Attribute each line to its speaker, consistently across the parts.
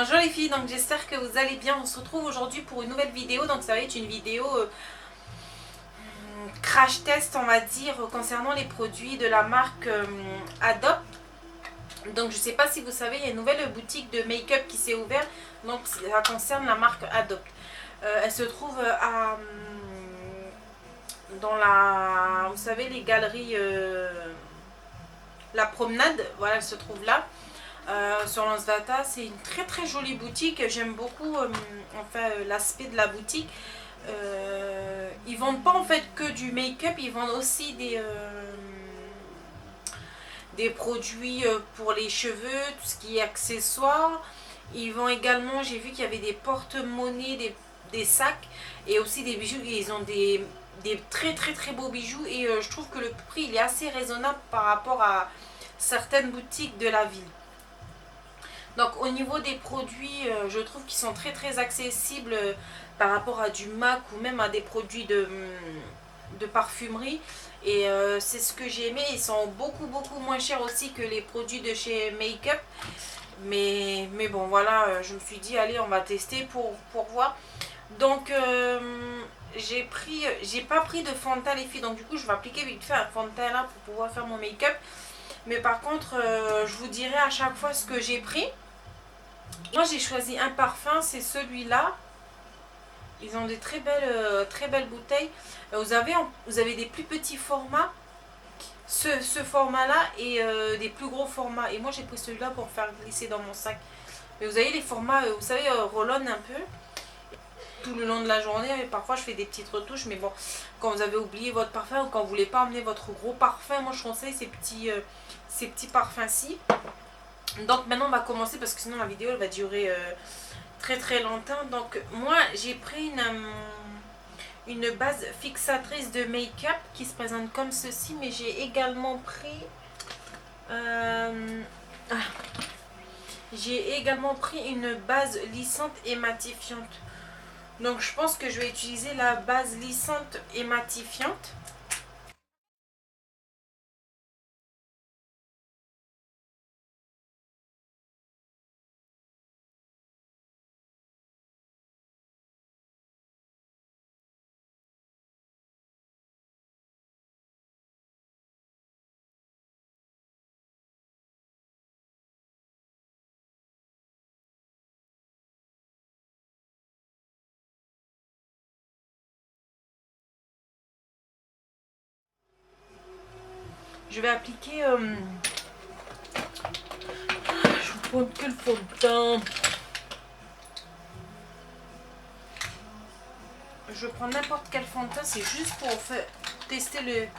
Speaker 1: Bonjour les filles, donc j'espère que vous allez bien. On se retrouve aujourd'hui pour une nouvelle vidéo. Donc ça va être une vidéo crash test, on va dire, concernant les produits de la marque Adopt. Donc je sais pas si vous savez, il y a une nouvelle boutique de make-up qui s'est ouverte. Donc ça concerne la marque Adopt. Elle se trouve dans la, vous savez, les galeries, la promenade. Voilà, elle se trouve là. Sur Lansdata, c'est une très très jolie boutique. J'aime beaucoup l'aspect de la boutique. Ils vendent pas en fait que du make-up, ils vendent aussi des produits pour les cheveux, tout ce qui est accessoires. Ils vendent également, j'ai vu qu'il y avait des porte-monnaies, des sacs et aussi des bijoux. Ils ont des très très très beaux bijoux et je trouve que le prix il est assez raisonnable par rapport à certaines boutiques de la ville. Donc au niveau des produits, je trouve qu'ils sont très très accessibles par rapport à du MAC ou même à des produits de parfumerie. Et c'est ce que j'ai aimé. Ils sont beaucoup beaucoup moins chers aussi que les produits de chez Make Up. Mais bon voilà, je me suis dit allez on va tester pour voir. Donc j'ai pas pris de fond de teint les filles. Donc du coup je vais appliquer vite fait un fond de teint là pour pouvoir faire mon make-up. Mais par contre je vous dirai à chaque fois ce que j'ai pris. Moi j'ai choisi un parfum, c'est celui-là. Ils ont des très belles bouteilles. Vous avez des plus petits formats. Ce format-là et des plus gros formats. Et moi j'ai pris celui-là pour faire glisser dans mon sac. Mais vous avez les formats, vous savez, roll-on un peu. Tout le long de la journée. Et parfois je fais des petites retouches. Mais bon, quand vous avez oublié votre parfum ou quand vous voulez pas emmener votre gros parfum, moi je conseille ces petits parfums-ci. Donc maintenant on va commencer parce que sinon la vidéo elle va durer très très longtemps. Donc moi j'ai pris une base fixatrice de make-up qui se présente comme ceci, mais j'ai également pris une base lissante et matifiante. Donc je pense que je vais utiliser la base lissante et matifiante. Je vais appliquer je vous prends que le fond de teint. Je prends n'importe quel fond de teint, c'est juste pour tester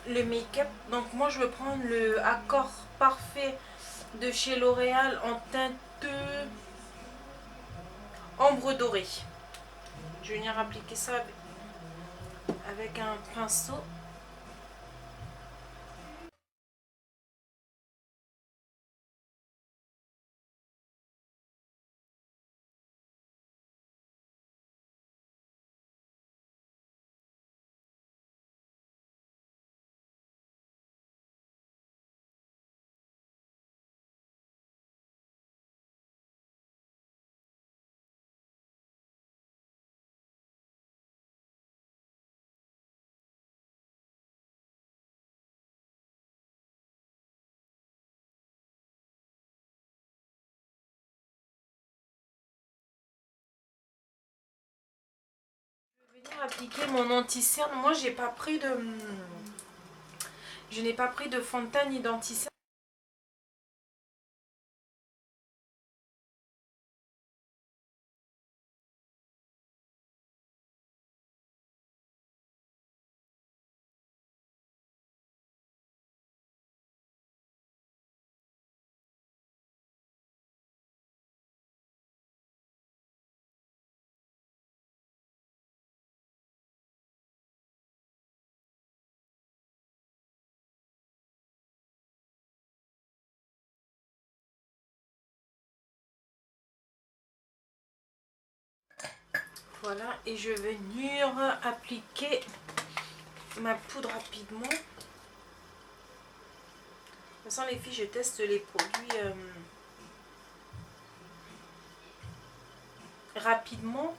Speaker 1: le make-up. Donc moi je vais prendre le Accord Parfait de chez L'Oréal en teinte ambre dorée. Je vais venir appliquer ça avec un pinceau. Je vais venir appliquer mon anti-cerne. Moi je n'ai pas pris de fond de teint ni d'anti-cerne. Voilà, et je vais venir appliquer ma poudre rapidement. De toute façon les filles, je teste les produits rapidement.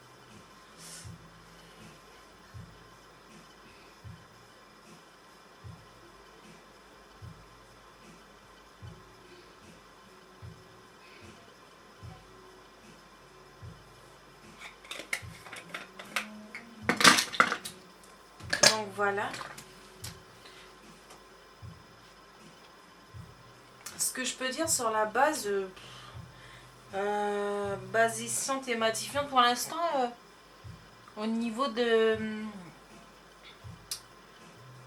Speaker 1: Donc voilà. Ce que je peux dire sur la base, basifiante et matifiante pour l'instant, au niveau de...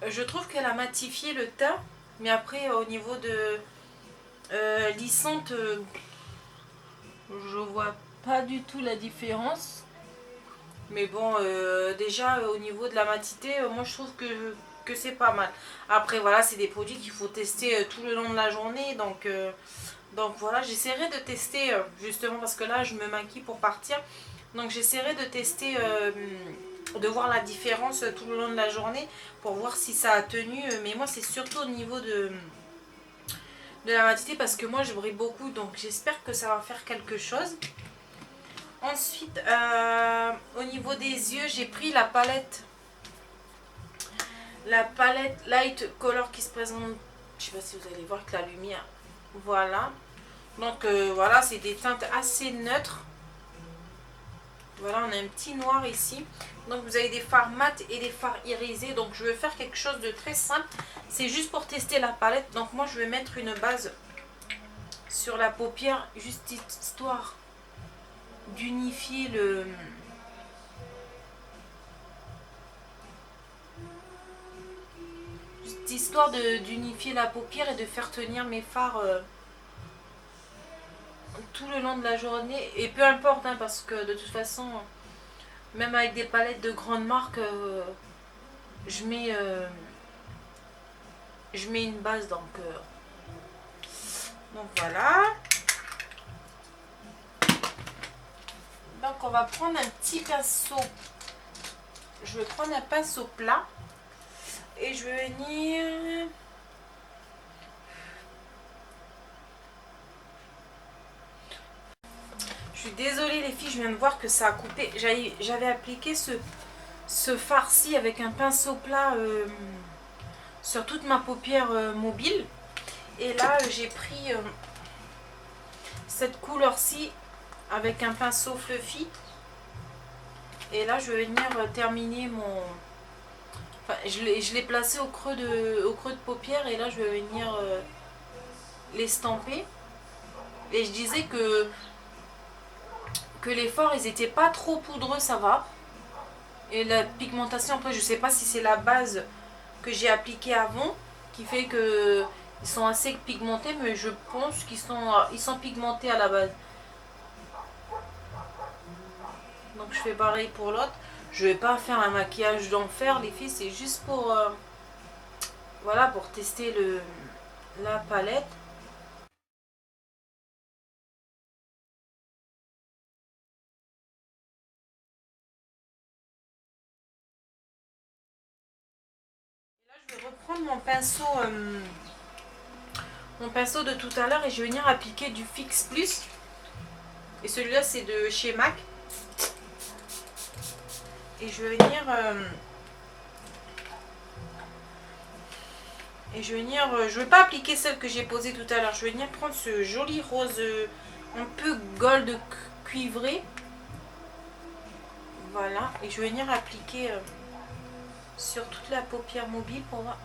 Speaker 1: je trouve qu'elle a matifié le teint, mais après au niveau de lissante, je vois pas du tout la différence. Mais bon, déjà au niveau de la matité, moi je trouve que c'est pas mal. Après voilà, c'est des produits qu'il faut tester tout le long de la journée. Donc voilà, j'essaierai de tester justement parce que là je me maquille pour partir. Donc j'essaierai de tester, de voir la différence tout le long de la journée pour voir si ça a tenu. Mais moi c'est surtout au niveau de la matité parce que moi je brille beaucoup. Donc j'espère que ça va faire quelque chose. Ensuite, au niveau des yeux, j'ai pris la palette Light Color qui se présente. Je sais pas si vous allez voir avec la lumière. Voilà. Donc voilà, c'est des teintes assez neutres. Voilà, on a un petit noir ici. Donc vous avez des fards mat et des fards irisés. Donc je vais faire quelque chose de très simple. C'est juste pour tester la palette. Donc moi je vais mettre une base sur la paupière, juste histoire d'unifier le... Juste histoire d'unifier la paupière et de faire tenir mes fards tout le long de la journée. Et peu importe, hein, parce que de toute façon, même avec des palettes de grandes marques, je mets une base. Donc voilà. Donc on va prendre un petit pinceau. Je vais prendre un pinceau plat. Et je vais venir... Je suis désolée les filles, je viens de voir que ça a coupé. J'avais appliqué ce fard-ci avec un pinceau plat sur toute ma paupière mobile. Et là j'ai pris cette couleur-ci avec un pinceau fluffy. Et là je vais venir terminer mon... Enfin, je l'ai placé au creux de paupière et là je vais venir l'estamper. Et je disais que les fards ils étaient pas trop poudreux, ça va. Et la pigmentation, après je sais pas si c'est la base que j'ai appliquée avant qui fait que ils sont assez pigmentés, mais je pense qu'ils sont pigmentés à la base. Donc je fais pareil pour l'autre. Je vais pas faire un maquillage d'enfer les filles, c'est juste pour voilà, pour tester la palette. Et là je vais reprendre mon pinceau de tout à l'heure et je vais venir appliquer du Fix Plus. Et celui-là c'est de chez MAC. Et je vais venir je vais pas appliquer celle que j'ai posée tout à l'heure. Je vais venir prendre ce joli rose un peu gold cuivré. Voilà. Et je vais venir appliquer sur toute la paupière mobile pour voir.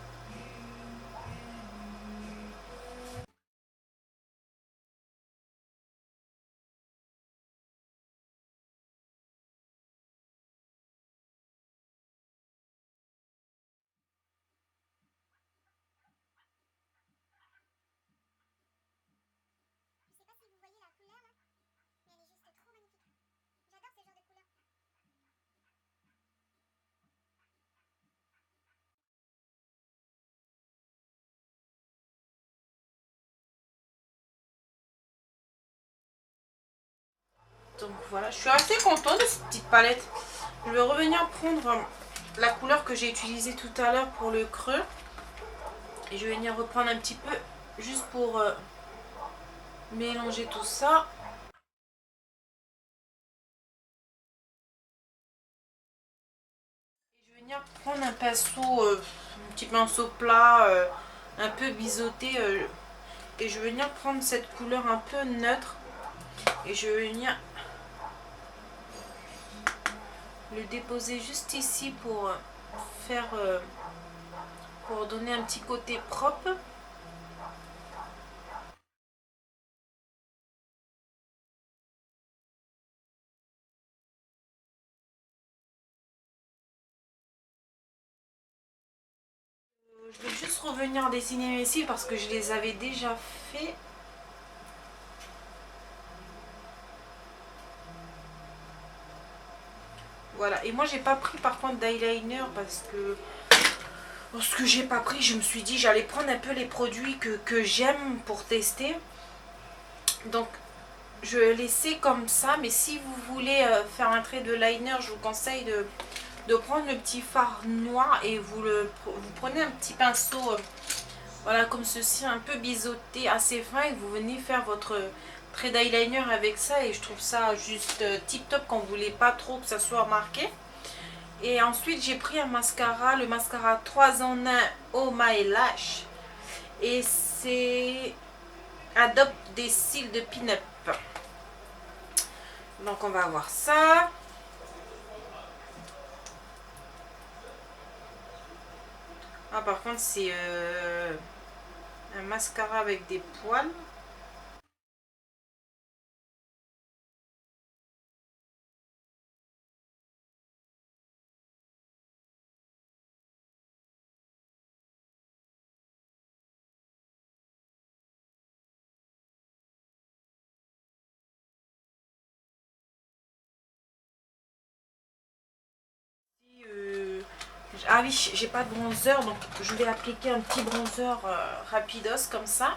Speaker 1: Donc voilà, je suis assez contente de cette petite palette. Je vais revenir prendre la couleur que j'ai utilisée tout à l'heure pour le creux. Et je vais venir reprendre un petit peu juste pour mélanger tout ça. venir prendre un pinceau, un petit pinceau plat, un peu biseauté, et je vais venir prendre cette couleur un peu neutre et je vais venir le déposer juste ici pour faire, pour donner un petit côté propre. Je vais juste revenir dessiner mes cils parce que je les avais déjà fait. Voilà, et moi j'ai pas pris par contre d'eyeliner parce que lorsque j'ai pas pris, je me suis dit j'allais prendre un peu les produits que j'aime pour tester. Donc je vais laisser comme ça, mais si vous voulez faire un trait de liner, je vous conseille de prendre le petit fard noir et vous prenez un petit pinceau, voilà, comme ceci, un peu biseauté, assez fin, et vous venez faire votre trait d'eyeliner avec ça, et je trouve ça juste tip top quand vous voulez pas trop que ça soit marqué. Et ensuite j'ai pris un mascara, le mascara 3 en 1 Oh My Lash, et c'est Adopt des cils de Pin-Up. Donc on va avoir ça. Ah, par contre c'est un mascara avec des poils. Ah oui, j'ai pas de bronzer, donc je vais appliquer un petit bronzer rapidos comme ça.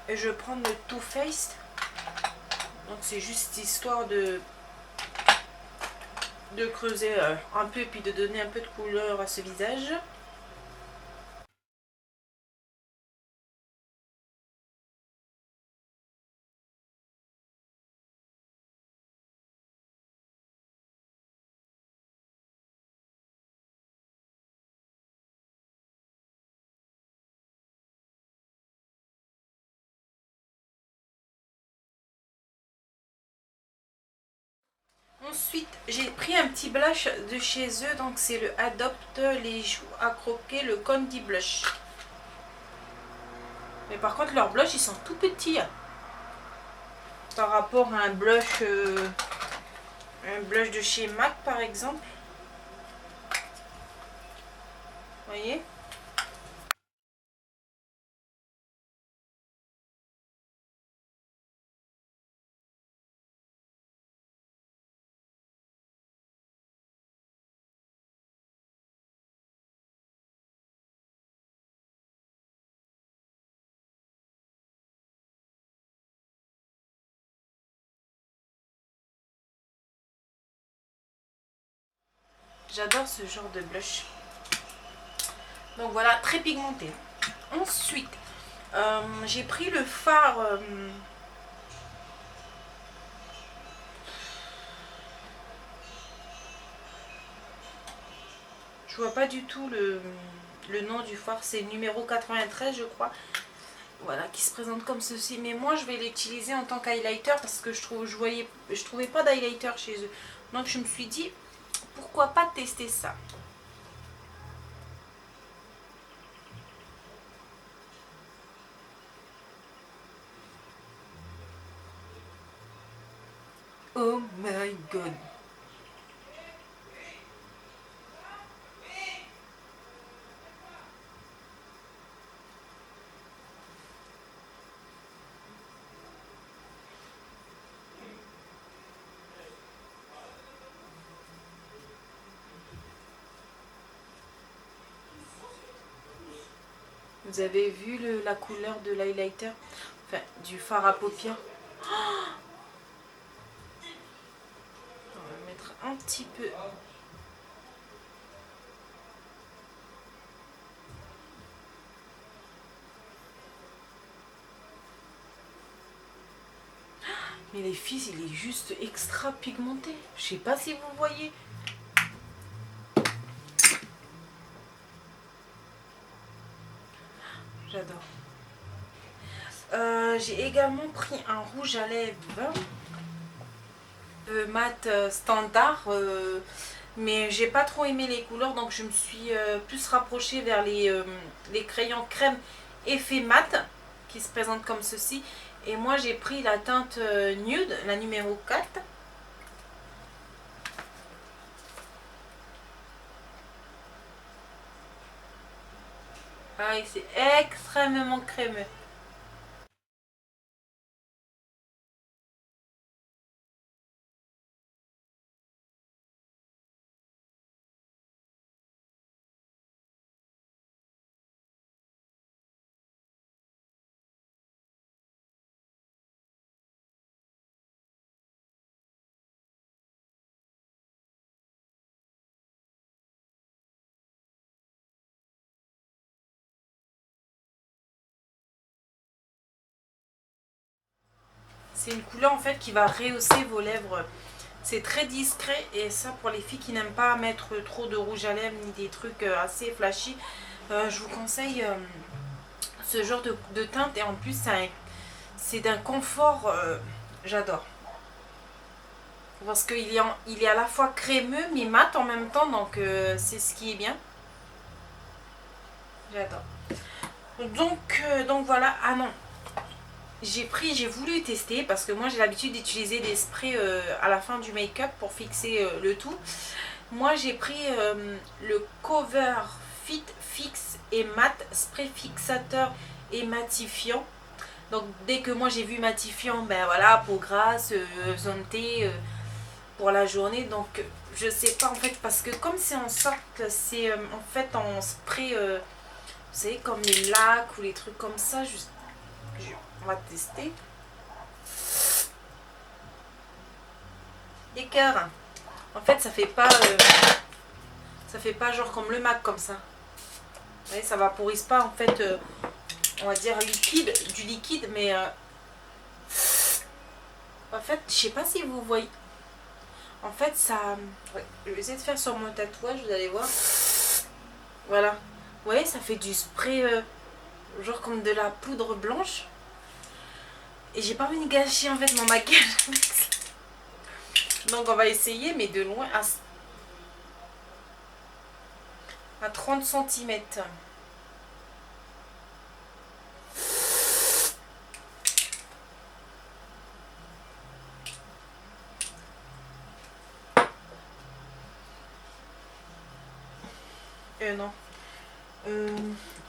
Speaker 1: Et je vais prendre le Too Faced. Donc c'est juste histoire de creuser un peu et puis de donner un peu de couleur à ce visage. Ensuite, j'ai pris un petit blush de chez eux, donc c'est le Adopt les joues à croquer, le Candy Blush. Mais par contre, leurs blushs, ils sont tout petits par rapport à un blush de chez MAC par exemple. Vous voyez? J'adore ce genre de blush. Donc voilà, très pigmenté. Ensuite, j'ai pris le fard. Je vois pas du tout le nom du fard. C'est numéro 93, je crois. Voilà, qui se présente comme ceci. Mais moi, je vais l'utiliser en tant qu'highlighter parce que je trouvais pas d'highlighter chez eux. Donc je me suis dit, pourquoi pas tester ça. Oh my god. Vous avez vu la couleur de l'highlighter, enfin du fard à paupières. On va mettre un petit peu. Mais les filles, il est juste extra pigmenté. Je sais pas si vous voyez. j'adore. J'ai également pris un rouge à lèvres mat standard, mais j'ai pas trop aimé les couleurs, donc je me suis plus rapprochée vers les crayons crème effet mat qui se présentent comme ceci. Et moi j'ai pris la teinte nude, la numéro 4. Ah, c'est extrêmement crémeux. C'est une couleur en fait qui va rehausser vos lèvres. C'est très discret et ça pour les filles qui n'aiment pas mettre trop de rouge à lèvres ni des trucs assez flashy, je vous conseille ce genre de teinte. Et en plus c'est d'un confort, j'adore. Parce qu'il est à la fois crémeux mais mat en même temps, donc c'est ce qui est bien. J'adore. Donc voilà, ah non. J'ai voulu tester parce que moi j'ai l'habitude d'utiliser des sprays à la fin du make-up pour fixer le tout. Moi j'ai pris le Cover Fit Fix et Matte spray fixateur et matifiant. Donc dès que moi j'ai vu matifiant, ben voilà, peau grasse, zone T pour la journée. Donc je sais pas en fait, parce que comme c'est en sorte, c'est en fait en spray, vous savez, comme les lacs ou les trucs comme ça. On va tester. Écart. En fait, ça fait pas genre comme le MAC comme ça. Vous voyez, ça vaporise pas en fait, on va dire du liquide, mais en fait, je sais pas si vous voyez. En fait, ça. Ouais, je vais essayer de faire sur mon tatouage, vous allez voir. Voilà. Vous voyez, ça fait du spray, genre comme de la poudre blanche. Et j'ai pas envie de gâcher en fait mon maquillage. Donc on va essayer, mais de loin à 30 cm. Non.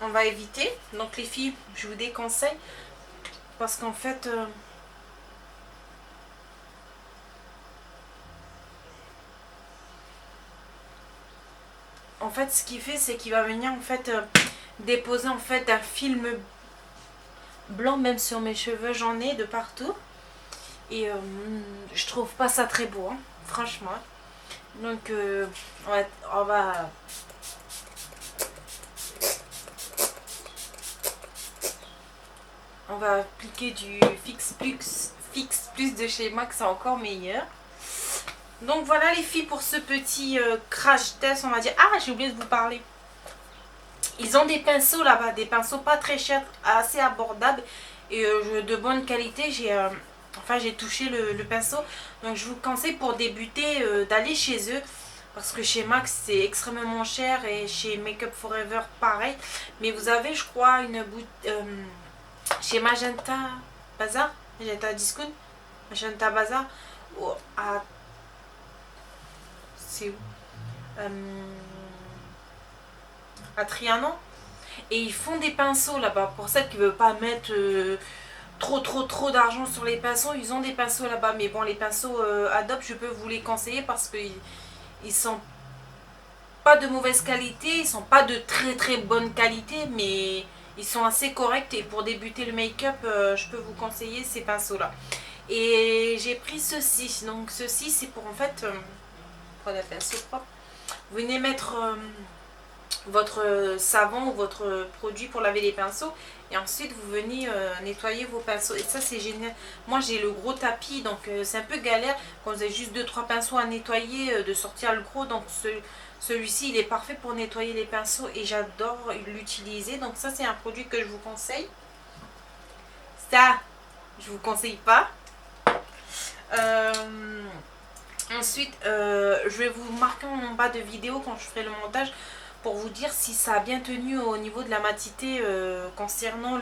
Speaker 1: On va éviter. Donc les filles, je vous déconseille. Parce qu'en fait, ce qu'il fait, c'est qu'il va venir en fait déposer en fait un film blanc même sur mes cheveux. J'en ai de partout et je trouve pas ça très beau, hein, franchement. Donc on va appliquer du Fix Plus de chez MAC, c'est encore meilleur. Donc voilà les filles pour ce petit crash test, on va dire. Ah, j'ai oublié de vous parler. Ils ont des pinceaux là-bas, des pinceaux pas très chers, assez abordables et de bonne qualité. J'ai touché le pinceau. Donc je vous conseille pour débuter d'aller chez eux. Parce que chez MAC c'est extrêmement cher et chez Makeup Forever pareil. Mais vous avez je crois une boutique chez Magenta Bazar, Magenta Discount, Magenta Bazar, c'est où, à Trianon, et ils font des pinceaux là-bas. Pour celles qui ne veulent pas mettre trop d'argent sur les pinceaux, ils ont des pinceaux là-bas. Mais bon, les pinceaux Adobe, je peux vous les conseiller parce qu'ils sont pas de mauvaise qualité, ils sont pas de très bonne qualité, mais ils sont assez corrects. Et pour débuter le make-up, je peux vous conseiller ces pinceaux là. Et j'ai pris ceci. Donc ceci c'est pour en fait pour la pinceau propre. Vous venez mettre votre savon ou votre produit pour laver les pinceaux. Et ensuite, vous venez nettoyer vos pinceaux. Et ça, c'est génial. Moi, j'ai le gros tapis, donc c'est un peu galère. Quand vous avez juste 2-3 pinceaux à nettoyer, de sortir le gros. Donc, celui-ci, il est parfait pour nettoyer les pinceaux. Et j'adore l'utiliser. Donc, ça, c'est un produit que je vous conseille. Ça, je vous conseille pas. Ensuite, je vais vous marquer en bas de vidéo quand je ferai le montage pour vous dire si ça a bien tenu au niveau de la matité concernant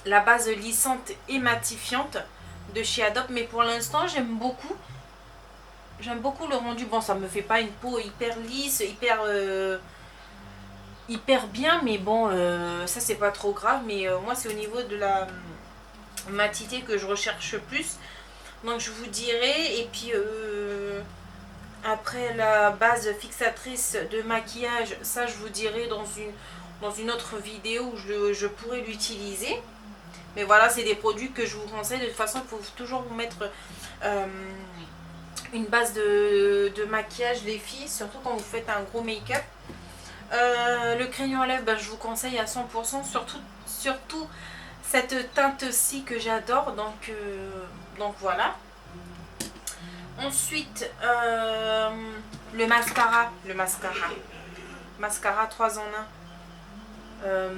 Speaker 1: la base lissante et matifiante de chez Adobe. Mais pour l'instant, j'aime beaucoup le rendu. Bon, ça me fait pas une peau hyper lisse, hyper bien, mais bon, ça c'est pas trop grave. Mais moi, c'est au niveau de la matité que je recherche plus. Donc je vous dirai. Et puis après, la base fixatrice de maquillage, ça je vous dirai dans une autre vidéo où je pourrais l'utiliser. Mais voilà, c'est des produits que je vous conseille. De toute façon, il faut toujours vous mettre une base de maquillage, les filles, surtout quand vous faites un gros make-up. Le crayon à lèvres, ben, je vous conseille à 100%, surtout cette teinte-ci que j'adore. Donc voilà. Ensuite, le mascara. Mascara 3 en 1.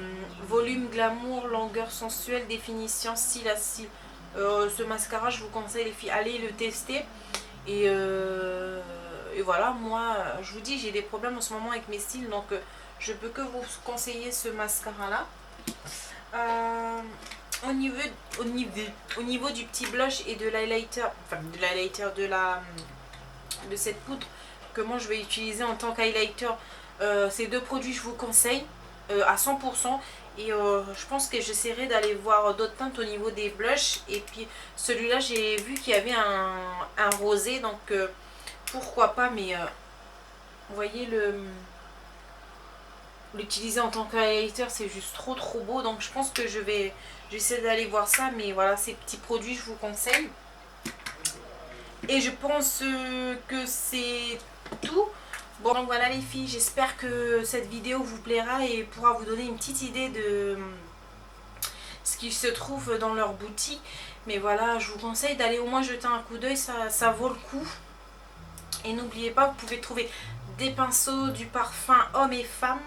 Speaker 1: Volume, glamour, longueur sensuelle, définition, style à style. Ce mascara, je vous conseille les filles, allez le tester. Et voilà, moi, je vous dis, j'ai des problèmes en ce moment avec mes styles, donc je peux que vous conseiller ce mascara-là. Au niveau du petit blush et de l'highlighter, enfin de l'highlighter, de cette poudre que moi je vais utiliser en tant qu'highlighter, ces deux produits je vous conseille à 100%. Et je pense que j'essaierai d'aller voir d'autres teintes au niveau des blushs. Et puis celui-là, j'ai vu qu'il y avait un rosé, donc pourquoi pas. Mais vous voyez, l'utiliser en tant qu'highlighter, c'est juste trop beau. Donc je pense que j'essaie d'aller voir ça. Mais voilà, ces petits produits, je vous conseille. Et je pense que c'est tout. Bon, donc voilà les filles, j'espère que cette vidéo vous plaira et pourra vous donner une petite idée de ce qui se trouve dans leur boutique. Mais voilà, je vous conseille d'aller au moins jeter un coup d'œil, ça vaut le coup. Et n'oubliez pas, vous pouvez trouver des pinceaux, du parfum hommes et femmes,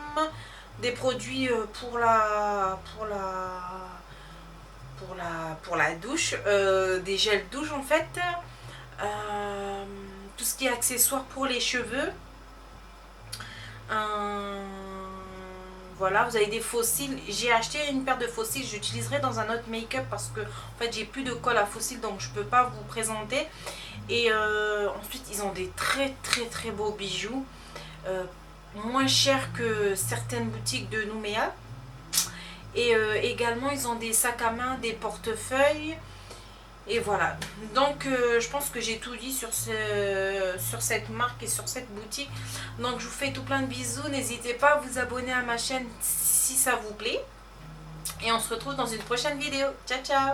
Speaker 1: des produits pour la douche, des gels douche en fait, tout ce qui est accessoires pour les cheveux. Voilà, vous avez des fossiles. J'ai acheté une paire de fossiles, j'utiliserai dans un autre make-up parce que en fait j'ai plus de colle à fossiles, donc je peux pas vous présenter. Et ensuite ils ont des très beaux bijoux, moins chers que certaines boutiques de Nouméa. Et également ils ont des sacs à main, des portefeuilles. Et voilà, donc je pense que j'ai tout dit sur cette marque et sur cette boutique. Donc je vous fais tout plein de bisous, n'hésitez pas à vous abonner à ma chaîne si ça vous plaît. Et on se retrouve dans une prochaine vidéo. Ciao ciao.